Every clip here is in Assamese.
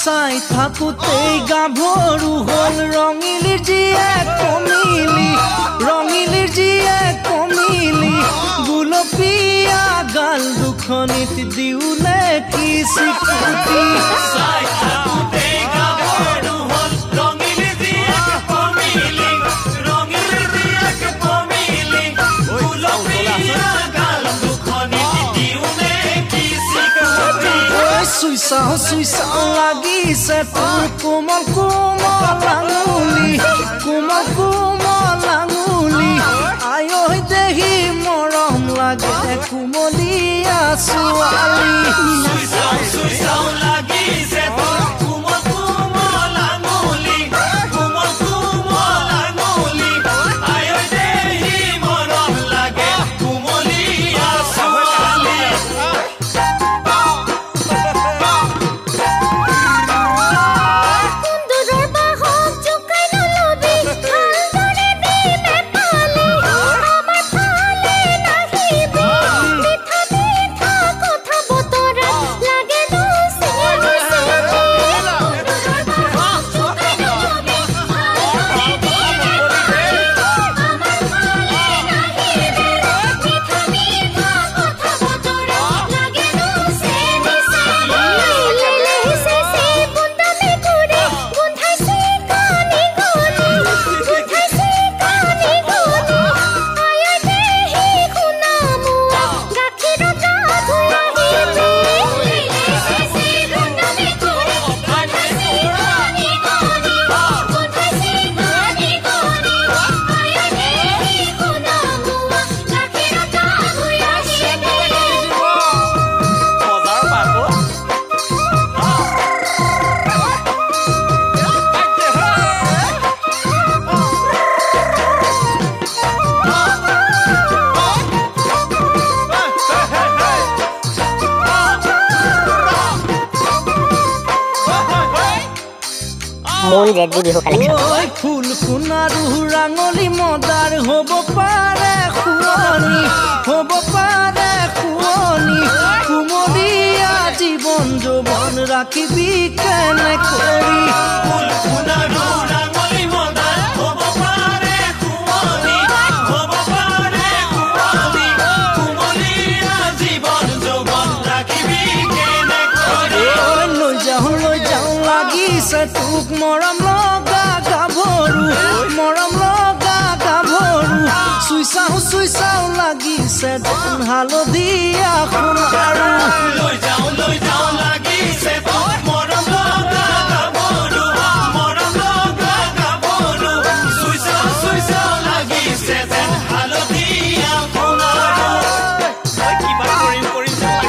চাই থাকোতেই গাভৰু হল ৰঙিলীৰ জীয়েক কমিলি ৰঙিলীৰ জীয়েক কমিলি গুলপীয়া গাল দুখনিত দিউলে কি স্বীকৃতি চাই থাকোতেই গাভৰু হল ৰঙিলীৰ জীয়েক কমিলি ৰঙিলীৰ জীয়েক কমিলি গুলপীয়া গাল দুখনিত দিউলে কি স্বীকৃতি সুই চাও লাগিছে তোৰ কোমল কোমল আঙুলি আয়ৈ দেহি মৰম লাগে কোমলীয়া ছোৱালী সুই চাও লাগিছে তোৰ কোমল কোমল আঙুলি আয়ৈ দেহি মৰম লাগে কোমলীয়া ছোৱালী মূল জেডজি বিহু কালেকশন ফুল কুনাৰু ৰাঙলি মদাৰ হ'ব পাৰে খুৱনি কুমলীয়া জীৱন যৌৱন ৰাখিবি কেনে কৰি ফুল কুনাৰু ৰাঙলি মদাৰ হ'ব পাৰে খুৱনি কুমলীয়া জীৱন যৌৱন ৰাখিবি কেনে কৰি লৈ যাওঁ লাগিছে তোক মৰম লগা গাভৰু চুই চাও লাগিছে ধন হালধীয়া সোণাৰু লৈ যাওঁ লাগিছে তোক মৰম লগা গাভৰু চুই চাও লাগিছে ধন হালধীয়া সোণাৰু কিবা কৰিম লাগে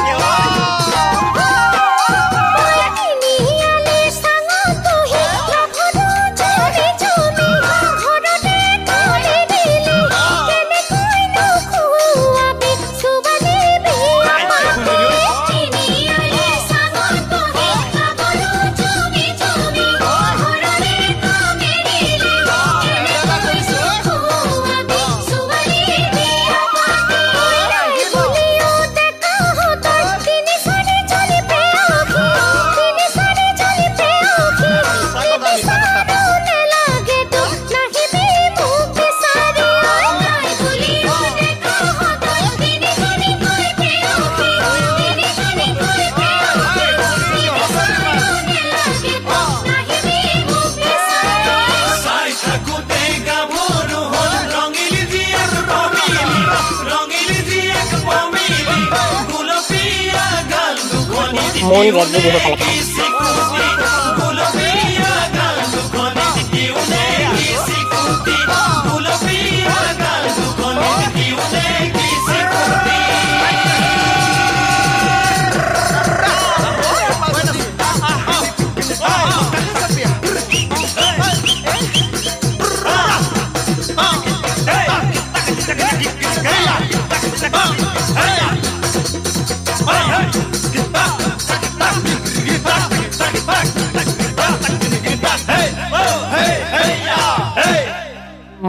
মূল জেডজি বিহু কালেকশন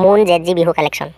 মূল জেডজি বিহু কালেকশন